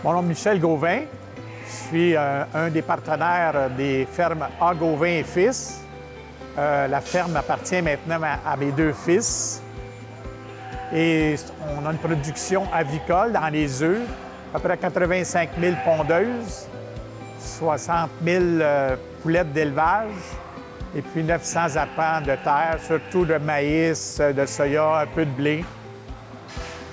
Mon nom est Michel Gauvin. Je suis un des partenaires des fermes A. Gauvin et Fils. La ferme appartient maintenant à mes deux fils. Et on a une production avicole dans les œufs, à peu près 85 000 pondeuses, 60 000 poulettes d'élevage et puis 900 arpents de terre, surtout de maïs, de soya, un peu de blé.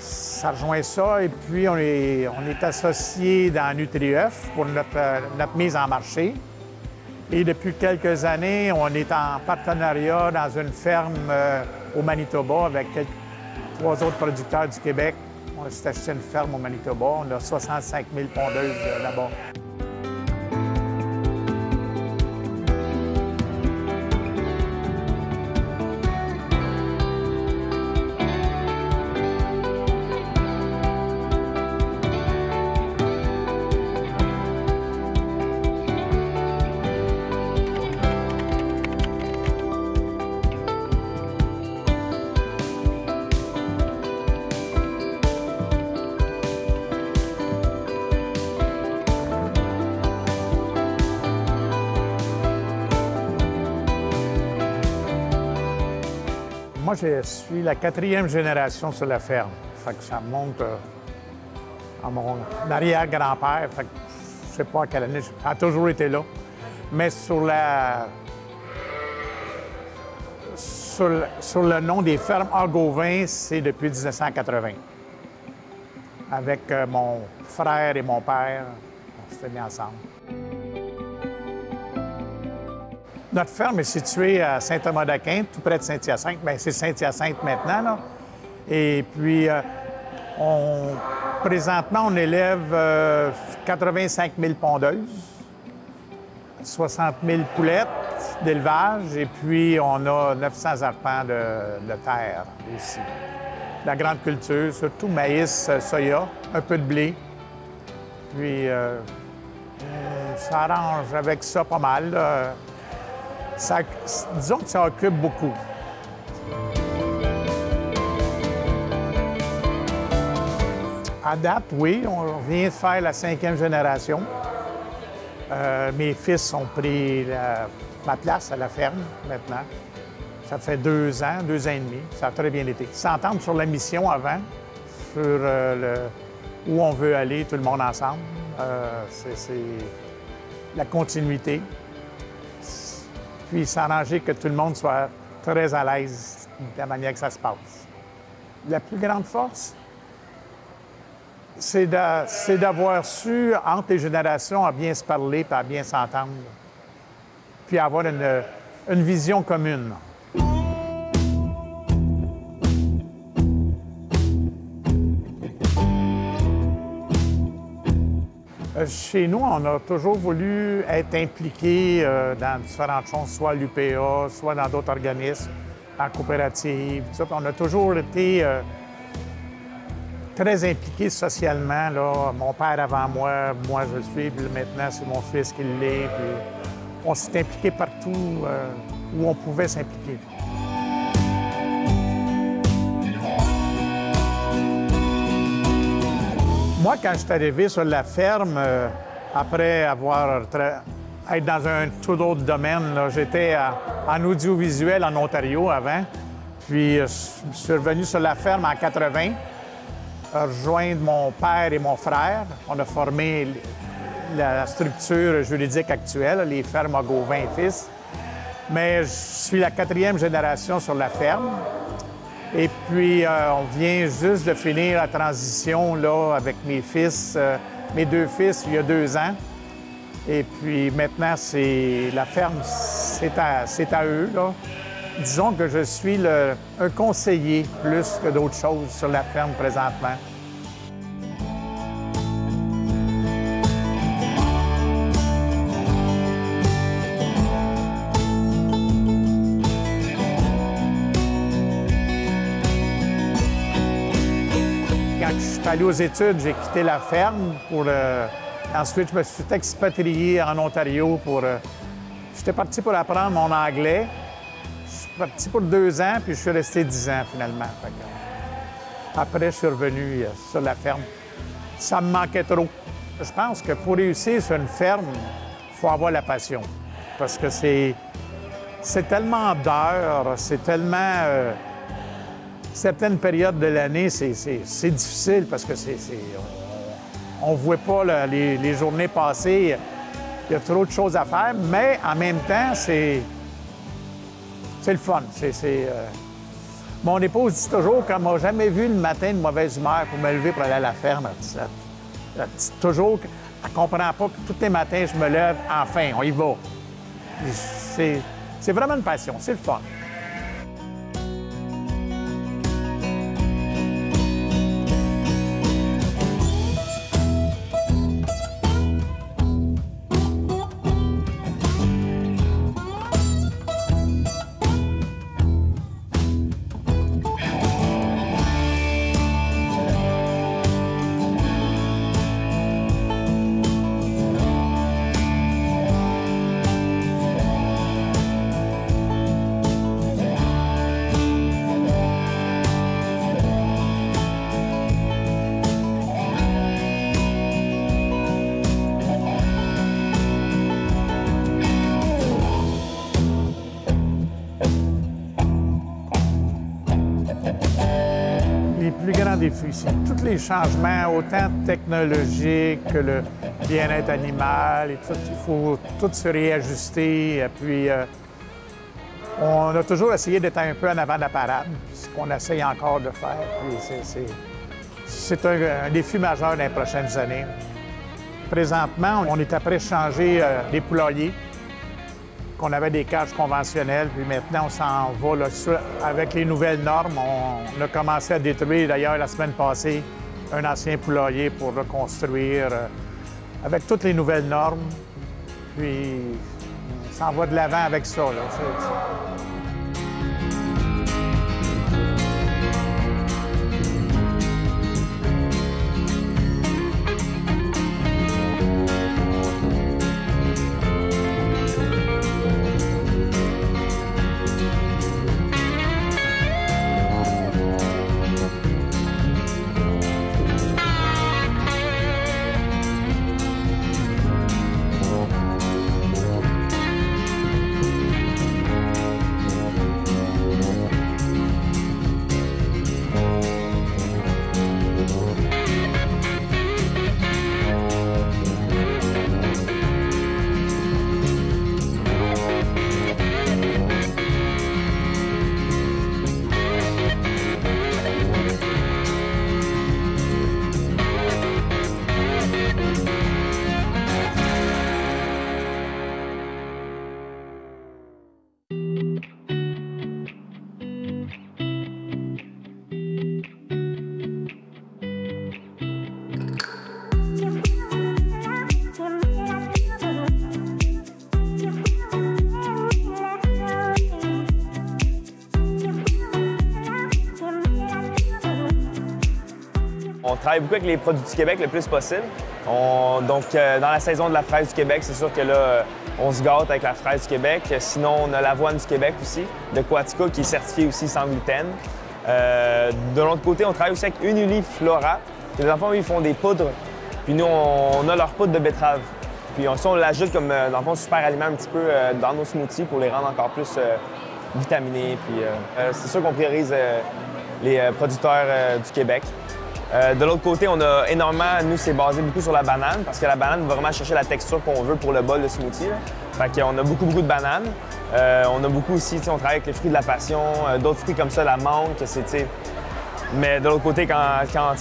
Ça rejoint ça et puis on est associé dans NutriEuf pour notre mise en marché. Et depuis quelques années, on est en partenariat dans une ferme au Manitoba avec trois autres producteurs du Québec. On s'est acheté une ferme au Manitoba. On a 65 000 pondeuses là-bas. Moi, je suis la quatrième génération sur la ferme. Fait que ça monte à mon arrière-grand-père. Fait que je ne sais pas à quelle année. Ça a toujours été là. Mais sur le nom des fermes A. Gauvin, c'est depuis 1980. Avec mon frère et mon père, on s'était mis ensemble. Notre ferme est située à Saint-Thomas-d'Aquin, tout près de Saint-Hyacinthe. Bien, c'est Saint-Hyacinthe maintenant, là. Et puis, présentement, on élève 85 000 pondeuses, 60 000 poulettes d'élevage, et puis on a 900 arpents de terre ici. La grande culture, surtout maïs, soya, un peu de blé. Puis, ça arrange avec ça pas mal, là. Disons que ça occupe beaucoup. À date, oui, on vient de faire la 5e génération. Mes fils ont pris ma place à la ferme maintenant. Ça fait 2 ans, 2 ans et demi. Ça a très bien été. S'entendre sur la mission avant, sur où on veut aller, tout le monde ensemble. C'est la continuité. Puis s'arranger que tout le monde soit très à l'aise de la manière que ça se passe. La plus grande force, c'est d'avoir su, entre les générations, à bien se parler et à bien s'entendre, puis avoir une vision commune. Chez nous, on a toujours voulu être impliqué dans différentes choses, soit à l'UPA, soit dans d'autres organismes, en coopérative, tout ça. Puis on a toujours été très impliqués socialement. Là. Mon père avant moi, moi je le suis, puis maintenant c'est mon fils qui l'est. Puis on s'est impliqué partout où on pouvait s'impliquer. Moi, quand je suis arrivé sur la ferme, après être dans un tout autre domaine, j'étais en audiovisuel en Ontario avant. Puis je suis revenu sur la ferme en 80, rejoindre mon père et mon frère. On a formé la structure juridique actuelle, les fermes A. Gauvin et Fils. Mais je suis la 4e génération sur la ferme. Et puis, on vient juste de finir la transition là, avec mes fils, mes deux fils, il y a 2 ans. Et puis maintenant, la ferme, c'est à eux. Là. Disons que je suis un conseiller plus que d'autres choses sur la ferme présentement. Quand je suis allé aux études, j'ai quitté la ferme pour... Ensuite, je me suis expatrié en Ontario pour... J'étais parti pour apprendre mon anglais. Je suis parti pour 2 ans, puis je suis resté 10 ans finalement. Fait que... Après, je suis revenu sur la ferme. Ça me manquait trop. Je pense que pour réussir sur une ferme, il faut avoir la passion. Parce que c'est tellement d'heures, c'est tellement... certaines périodes de l'année, c'est difficile parce que on ne voit pas les journées passer. Il y a trop de choses à faire, mais en même temps, c'est le fun. Mon épouse dit toujours qu'elle ne m'a jamais vu le matin de mauvaise humeur pour me lever pour aller à la ferme. Elle dit toujours qu'elle ne comprend pas que tous les matins, je me lève, enfin, on y va. C'est vraiment une passion, c'est le fun. Les plus grands défis, c'est tous les changements, autant technologiques que le bien-être animal et tout. Il faut tout se réajuster. Puis, on a toujours essayé d'être un peu en avant de la parade, ce qu'on essaye encore de faire. Puis c'est un défi majeur dans les prochaines années. Présentement, on est après changer les poulaillers, qu'on avait des cages conventionnelles, puis maintenant, on s'en va là, avec les nouvelles normes. On a commencé à détruire, d'ailleurs, la semaine passée, un ancien poulailler pour reconstruire avec toutes les nouvelles normes. Puis, on s'en va de l'avant avec ça, là. On travaille beaucoup avec les produits du Québec le plus possible. Dans la saison de la fraise du Québec, c'est sûr que là, on se gâte avec la fraise du Québec. Sinon, on a l'avoine du Québec aussi, de Quatica, qui est certifiée aussi sans gluten. De l'autre côté, on travaille aussi avec Uniliflora. Les enfants, eux, ils font des poudres. Puis nous, on a leur poudre de betterave. Puis ça, on l'ajoute comme, dans le fond, super aliment un petit peu dans nos smoothies pour les rendre encore plus vitaminés. Puis c'est sûr qu'on priorise les producteurs du Québec. De l'autre côté, on a énormément, nous, c'est basé beaucoup sur la banane, parce que la banane va vraiment chercher la texture qu'on veut pour le bol de smoothie. Là. Fait qu'on a beaucoup de bananes. On a beaucoup aussi, on travaille avec les fruits de la passion, d'autres fruits comme ça, la mangue, que c'est, mais de l'autre côté, quand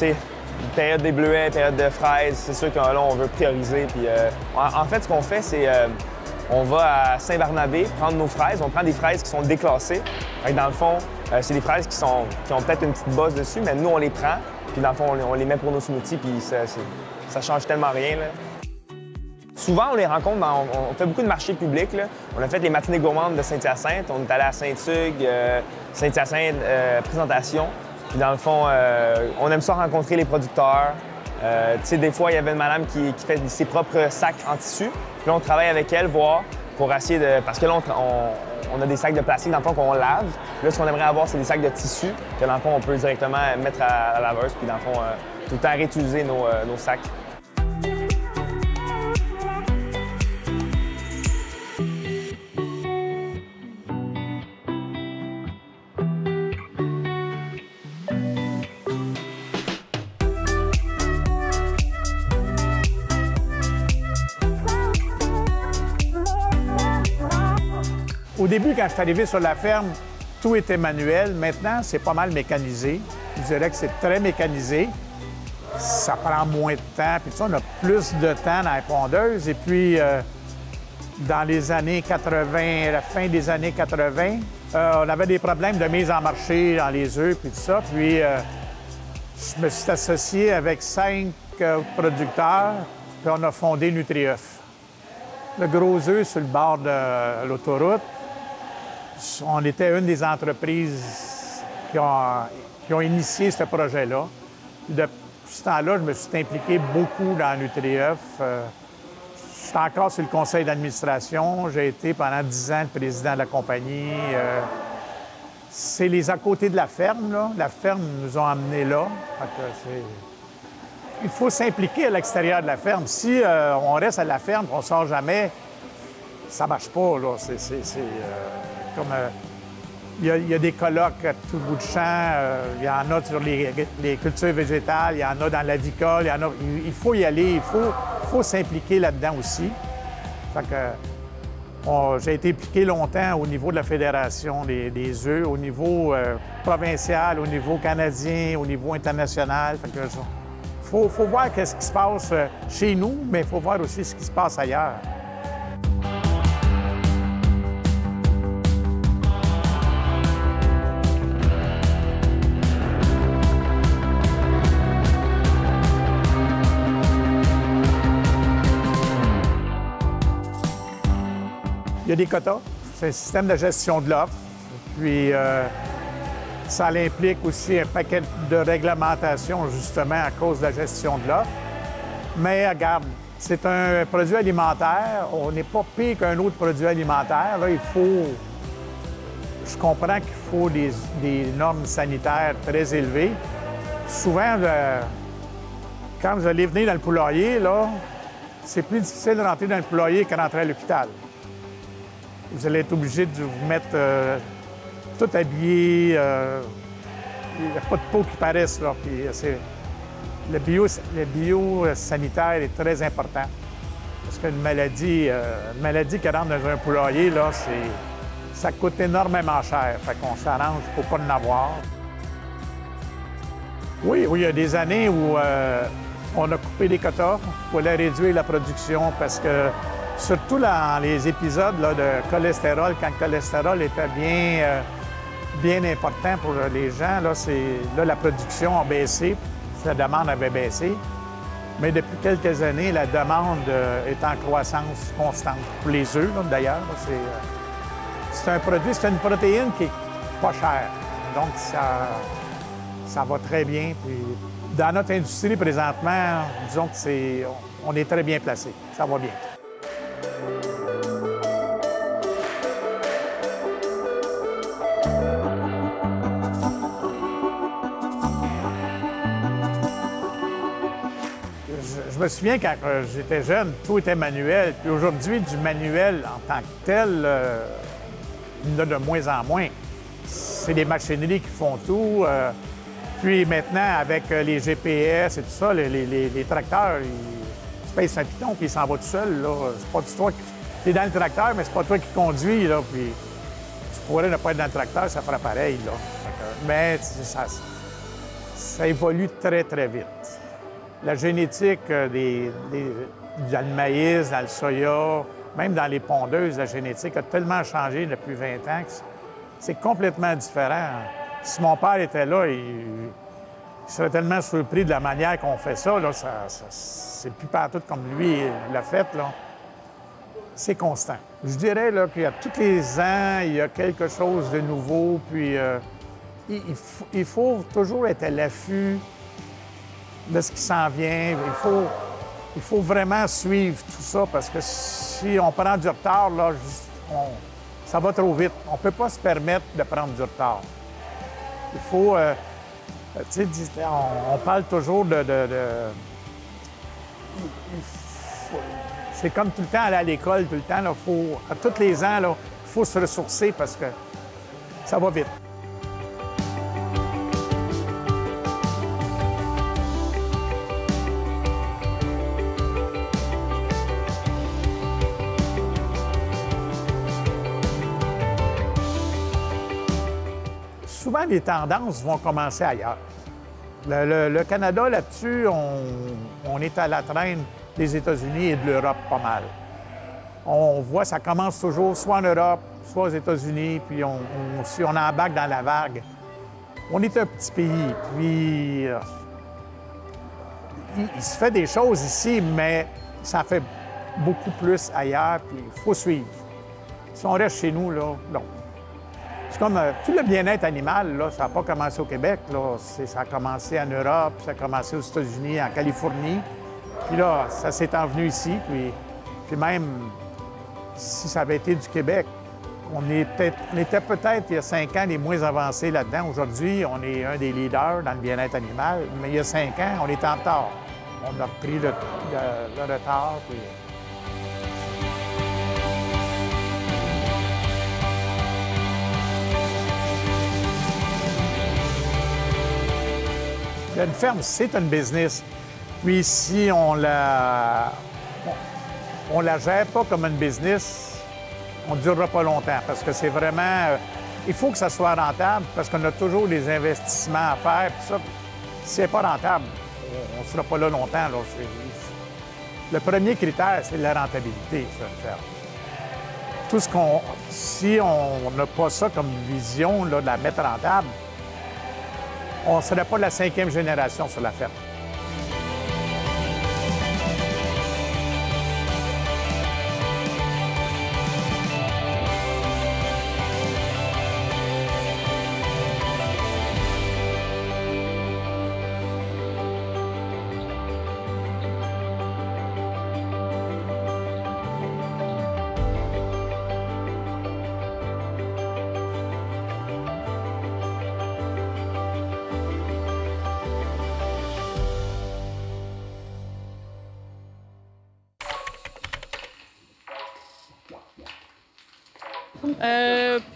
période des bleuets, période de fraises, c'est sûr que là, on veut prioriser. Puis, en fait, ce qu'on fait, c'est on va à Saint-Barnabé prendre nos fraises. On prend des fraises qui sont déclassées. Fait que dans le fond, c'est des fraises qui ont peut-être une petite bosse dessus, mais nous, on les prend. Puis dans le fond, on les met pour nos smoothies, puis ça change tellement rien. Là. Souvent, on les rencontre on fait beaucoup de marchés publics. Là. On a fait les matinées gourmandes de Saint-Hyacinthe. On est allé à Saint-Hugues, Saint-Hyacinthe, présentation. Puis dans le fond, on aime ça rencontrer les producteurs. Tu sais, des fois, il y avait une madame qui fait ses propres sacs en tissu. Puis là, on travaille avec elle, voir pour essayer de... Parce que là, on a des sacs de plastique, dans le fond, qu'on lave. Là, ce qu'on aimerait avoir, c'est des sacs de tissu que, dans le fond, on peut directement mettre à la laveuse. Puis dans le fond, tout le temps réutiliser nos sacs. Au début, quand je suis arrivé sur la ferme, tout était manuel. Maintenant, c'est pas mal mécanisé. Je dirais que c'est très mécanisé. Ça prend moins de temps. Puis ça, on a plus de temps dans les pondeuses. Et puis, dans les années 80, la fin des années 80, on avait des problèmes de mise en marché dans les œufs, puis tout ça. Puis, je me suis associé avec 5 producteurs, puis on a fondé Nutrieuf. Le gros œuf sur le bord de l'autoroute. On était une des entreprises qui ont initié ce projet-là. Depuis ce temps-là, je me suis impliqué beaucoup dans Nutrieuf. Je suis encore sur le conseil d'administration. J'ai été pendant 10 ans le président de la compagnie. C'est les à côté de la ferme, là. La ferme nous a emmenés là. Il faut s'impliquer à l'extérieur de la ferme. Si on reste à la ferme et on ne sort jamais, ça ne marche pas, là. Comme... il y a des colloques à tout bout de champ. Il y en a sur les cultures végétales, il y en a dans l'avicole. Il faut y aller, il faut s'impliquer là-dedans aussi. Fait que, j'ai été impliqué longtemps au niveau de la Fédération des œufs, au niveau provincial, au niveau canadien, au niveau international. Fait que, faut voir ce qui se passe chez nous, mais il faut voir aussi ce qui se passe ailleurs. Il y a des quotas. C'est un système de gestion de l'offre. Puis, ça implique aussi un paquet de réglementations, justement, à cause de la gestion de l'offre. Mais regarde, c'est un produit alimentaire. On n'est pas pire qu'un autre produit alimentaire. Là, je comprends qu'il faut des normes sanitaires très élevées. Souvent, quand vous allez venir dans le poulailler, là, c'est plus difficile de rentrer dans le poulailler que de rentrer à l'hôpital. Vous allez être obligé de vous mettre tout habillé. Il n'y a pas de peau qui paraisse, là. Puis, le bio-sanitaire est très important. Parce qu'une maladie qui rentre dans un poulailler, là, ça coûte énormément cher. Fait qu'on s'arrange pour pas en avoir. Oui, il y a des années où on a coupé des quotas. Il fallait réduire la production parce que surtout dans les épisodes là, de cholestérol, quand le cholestérol était bien important pour les gens, là, la production a baissé, la demande avait baissé. Mais depuis quelques années, la demande est en croissance constante. Pour les œufs, d'ailleurs, c'est un produit, c'est une protéine qui est pas chère. Donc, ça va très bien. Puis, dans notre industrie, présentement, disons que on est très bien placé. Ça va bien. Je me souviens quand j'étais jeune, tout était manuel. Puis aujourd'hui, du manuel en tant que tel, il y en a de moins en moins. C'est des machineries qui font tout. Puis maintenant, avec les GPS et tout ça, les tracteurs, tu pèses un piton puis il s'en va tout seul. C'est pas du toi qui es dans le tracteur, mais c'est pas toi qui conduis. Là, puis tu pourrais ne pas être dans le tracteur, ça ferait pareil. Là. Mais ça évolue très, très vite. La génétique dans le maïs, dans le soya, même dans les pondeuses, la génétique a tellement changé depuis 20 ans que c'est complètement différent. Si mon père était là, il serait tellement surpris de la manière qu'on fait ça. C'est plus partout comme lui l'a fait. C'est constant. Je dirais qu'il y a tous les ans, il y a quelque chose de nouveau. Puis il faut toujours être à l'affût de ce qui s'en vient. Il faut vraiment suivre tout ça parce que si on prend du retard, là, ça va trop vite. On ne peut pas se permettre de prendre du retard. Il faut... tu sais, on parle toujours c'est comme tout le temps aller à l'école, tout le temps. Là, à tous les ans, il faut se ressourcer parce que ça va vite. souvent, les tendances vont commencer ailleurs. Le Canada, là-dessus, on est à la traîne des États-Unis et de l'Europe pas mal. On voit, ça commence toujours soit en Europe, soit aux États-Unis, puis si on embarque dans la vague. On est un petit pays, puis il se fait des choses ici, mais ça fait beaucoup plus ailleurs, puis il faut suivre. Si on reste chez nous, là, non. C'est comme tout le bien-être animal, là, ça n'a pas commencé au Québec, là. Ça a commencé en Europe, ça a commencé aux États-Unis, en Californie. Puis là, ça s'est envenu ici, puis même si ça avait été du Québec, on était peut-être, il y a 5 ans, les moins avancés là-dedans. Aujourd'hui, on est un des leaders dans le bien-être animal, mais il y a 5 ans, on était en retard. On a pris le retard, puis... Une ferme, c'est une business. Puis si on la gère pas comme une business, on ne durera pas longtemps parce que c'est vraiment... il faut que ça soit rentable parce qu'on a toujours des investissements à faire. Puis ça, si c'est pas rentable, on ne sera pas là longtemps. Là. Le premier critère, c'est la rentabilité sur une ferme. Tout ce qu'on... Si on n'a pas ça comme vision, là, de la mettre rentable, on ne serait pas la 5e génération sur la ferme.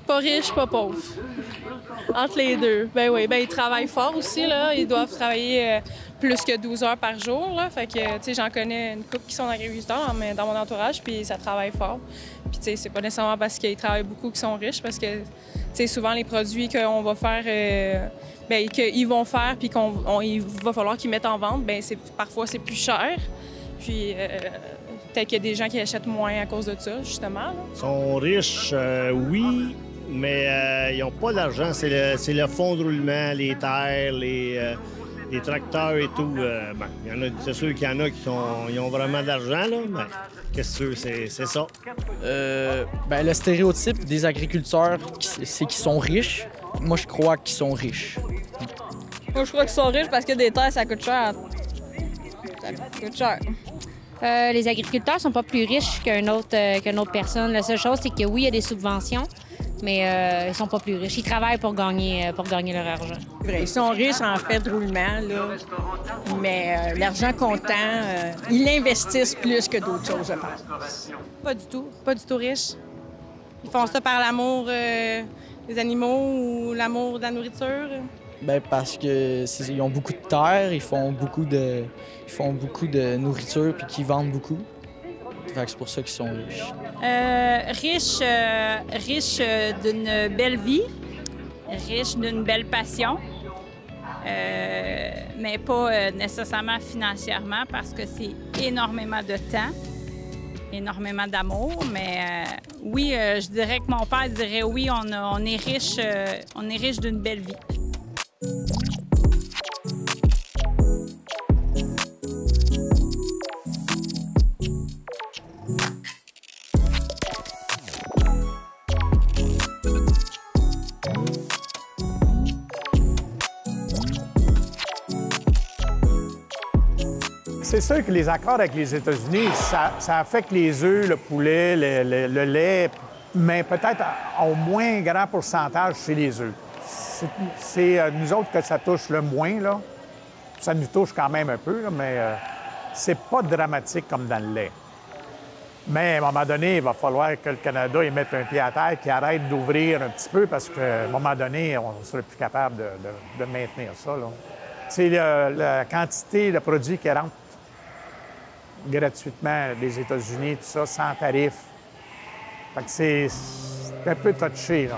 Pas riche, pas pauvre. Entre les deux. Ben oui, ben ils travaillent fort aussi, là. Ils doivent travailler plus que 12 heures par jour, là. Fait que, tu sais, j'en connais une couple qui sont agriculteurs dans mon entourage, puis ça travaille fort. Puis, tu sais, c'est pas nécessairement parce qu'ils travaillent beaucoup qu'ils sont riches, parce que, tu sais, souvent, les produits qu'on va faire, ben qu'ils vont faire, puis il va falloir qu'ils mettent en vente, ben parfois, c'est plus cher. Puis... peut-être qu'il y a des gens qui achètent moins à cause de ça, justement. Là. Ils sont riches, oui, mais ils n'ont pas d'argent. C'est le fond de roulement, les terres, les tracteurs et tout. C'est sûr qu'il y en a qui ont vraiment d'argent, là, mais qu'est-ce que c'est ça. Le stéréotype des agriculteurs, c'est qu'ils sont riches. Moi, je crois qu'ils sont riches. Moi, je crois qu'ils sont riches parce que des terres, ça coûte cher. Ça coûte cher. Les agriculteurs ne sont pas plus riches qu'une autre personne. La seule chose, c'est que oui, il y a des subventions, mais ils ne sont pas plus riches. Ils travaillent pour gagner leur argent. Vrai, ils sont riches en fait de roulement, là. Mais l'argent comptant, ils l'investissent plus que d'autres choses, je pense. Pas du tout. Pas du tout riches. Ils font ça par l'amour des animaux ou l'amour de la nourriture. Bien, parce qu'ils ont beaucoup de terre, ils font beaucoup de nourriture puis qu'ils vendent beaucoup. Fait que c'est pour ça qu'ils sont riches. Riches d'une belle vie, riches d'une belle passion, mais pas nécessairement financièrement parce que c'est énormément de temps, énormément d'amour. Mais oui, je dirais que mon père dirait oui, on est riche d'une belle vie. C'est sûr que les accords avec les États-Unis, ça affecte les œufs, le poulet, le lait, mais peut-être au moins grand pourcentage chez les œufs. C'est nous autres que ça touche le moins, là. Ça nous touche quand même un peu, là, mais c'est pas dramatique comme dans le lait. Mais à un moment donné, il va falloir que le Canada y mette un pied à terre, qu'il arrête d'ouvrir un petit peu parce qu'à un moment donné, on ne serait plus capable de maintenir ça, là. C'est la quantité de produits qui rentrent gratuitement des États-Unis, tout ça, sans tarif. Fait que c'est un peu touché, là.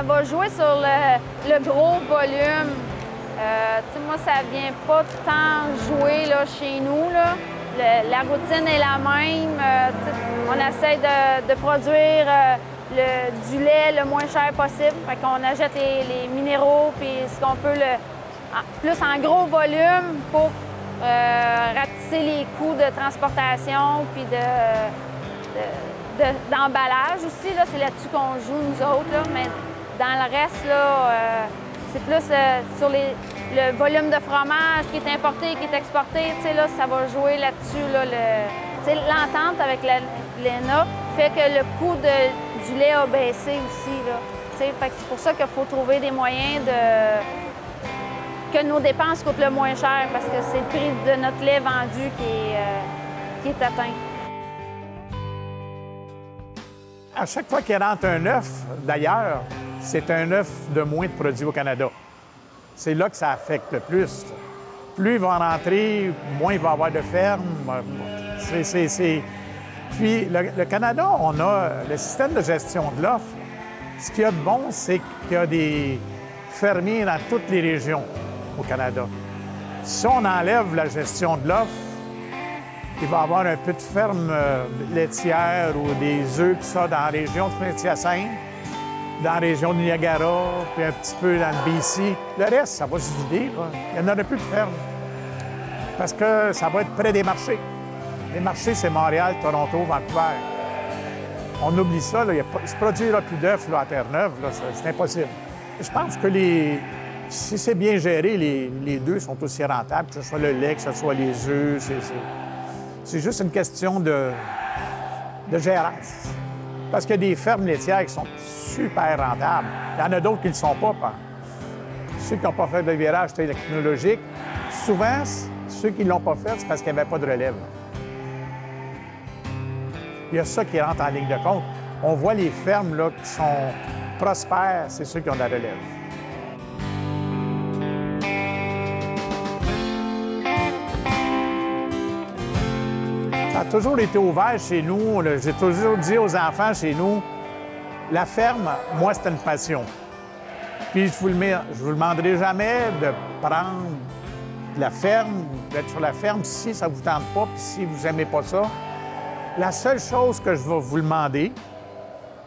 va jouer sur le gros volume. Moi, ça vient pas tant jouer là, chez nous. Là. La routine est la même. On essaie de produire du lait le moins cher possible. Fait qu'on achète les minéraux puis ce qu'on peut plus en gros volume pour ratisser les coûts de transportation puis d'emballage aussi. Là, c'est là-dessus qu'on joue, nous autres. Là. Mais dans le reste, là, c'est plus sur le volume de fromage qui est importé, qui est exporté. Là, ça va jouer là-dessus. Là, l'entente avec l'ENA fait que le coût du lait a baissé aussi. Là. Fait que c'est pour ça qu'il faut trouver des moyens que nos dépenses coûtent le moins cher parce que c'est le prix de notre lait vendu qui est atteint. À chaque fois qu'il rentre un œuf d'ailleurs, c'est un œuf de moins de produits au Canada. C'est là que ça affecte le plus. Plus il va en rentrer, moins il va y avoir de fermes. Puis le Canada, on a le système de gestion de l'offre. Ce qu'il y a de bon, c'est qu'il y a des fermiers dans toutes les régions au Canada. Si on enlève la gestion de l'offre, il va y avoir un peu de fermes laitières ou des œufs, tout ça, dans la région de Saint-Hyacinthe, dans la région de Niagara, puis un petit peu dans le BC. Le reste, ça va se vider. Là. Il n'y en aura plus de fermes. Parce que ça va être près des marchés. Les marchés, c'est Montréal, Toronto, Vancouver. On oublie ça. Là. Il ne se produira plus d'œufs à Terre-Neuve. C'est impossible. Je pense que si c'est bien géré, les deux sont aussi rentables, que ce soit le lait, que ce soit les œufs. C'est juste une question de gérance. Parce qu'il y a des fermes laitières qui sont super rentables. Il y en a d'autres qui ne le sont pas. Ceux qui n'ont pas fait de virage technologique, souvent, ceux qui ne l'ont pas fait, c'est parce qu'il n'y avait pas de relève. Il y a ça qui rentre en ligne de compte. On voit les fermes là, qui sont prospères, c'est ceux qui ont de la relève. Ça a toujours été ouvert chez nous. J'ai toujours dit aux enfants chez nous, la ferme, moi, c'était une passion. Puis je vous le demanderai jamais de prendre la ferme, d'être sur la ferme si ça ne vous tente pas, puis si vous n'aimez pas ça. La seule chose que je vais vous demander,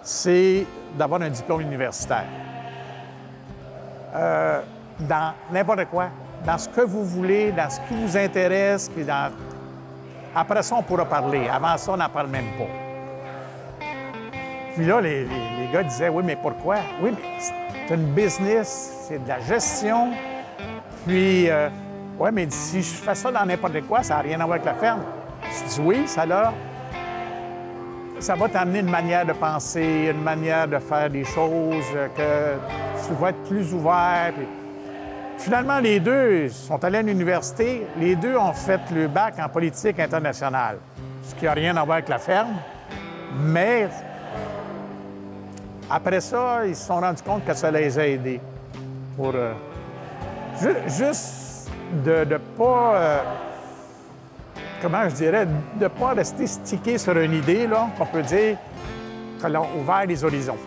c'est d'avoir un diplôme universitaire. Dans n'importe quoi, dans ce que vous voulez, dans ce qui vous intéresse, puis dans... Après ça, on pourra parler. Avant ça, on n'en parle même pas. Puis là, les gars disaient, oui, mais pourquoi? Oui, mais c'est une business, c'est de la gestion. Puis, oui, mais si je fais ça dans n'importe quoi, ça n'a rien à voir avec la ferme. Je dis oui, ça va t'amener une manière de penser, une manière de faire des choses, que tu vas être plus ouvert. Puis... Finalement, les deux sont allés à l'université. Les deux ont fait le bac en politique internationale, ce qui n'a rien à voir avec la ferme. Mais après ça, ils se sont rendus compte que ça les a aidés pour juste de ne pas... comment je dirais, de ne pas rester stické sur une idée, là, qu'on peut dire, qu'ils ont ouvert les horizons.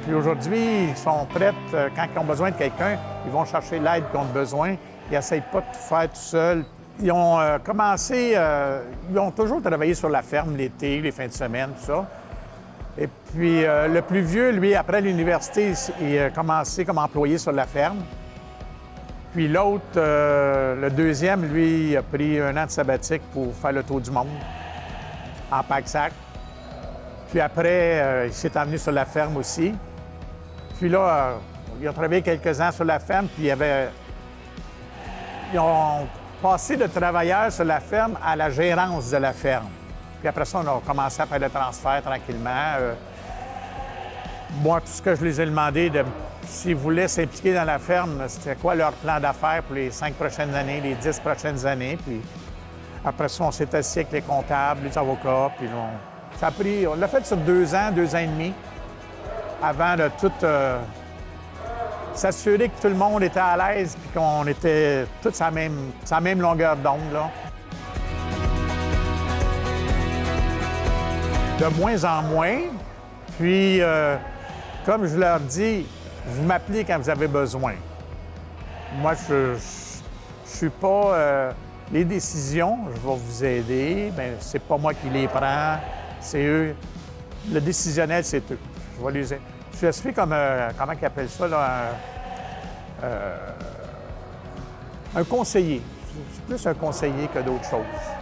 Puis aujourd'hui, ils sont prêts, quand ils ont besoin de quelqu'un, ils vont chercher l'aide qu'ils ont besoin. Ils n'essayent pas de tout faire tout seuls. Ils ont ils ont toujours travaillé sur la ferme l'été, les fins de semaine, tout ça. Et puis, le plus vieux, lui, après l'université, il a commencé comme employé sur la ferme. Puis l'autre, le deuxième, lui, a pris un an de sabbatique pour faire le tour du monde en pack-sac. Puis après, il s'est emmené sur la ferme aussi. Puis là, ils ont travaillé quelques ans sur la ferme, puis ils ont passé de travailleurs sur la ferme à la gérance de la ferme. Puis après ça, on a commencé à faire le transfert tranquillement. Moi, tout ce que je les ai demandé, s'ils voulaient s'impliquer dans la ferme, c'était quoi leur plan d'affaires pour les 5 prochaines années, les 10 prochaines années. Puis après ça, on s'est assis avec les comptables, les avocats, puis on l'a fait sur 2 ans, 2 ans et demi, avant de tout s'assurer que tout le monde était à l'aise puis qu'on était tous sur la même longueur d'onde, là. De moins en moins. Puis Comme je leur dis, vous m'appelez quand vous avez besoin. Moi, je suis pas... les décisions, je vais vous aider, mais c'est pas moi qui les prends, c'est eux. Le décisionnel, c'est eux. Je vais les aider. Je suis comme, comment ils appellent ça, là, un conseiller. C'est plus un conseiller que d'autres choses.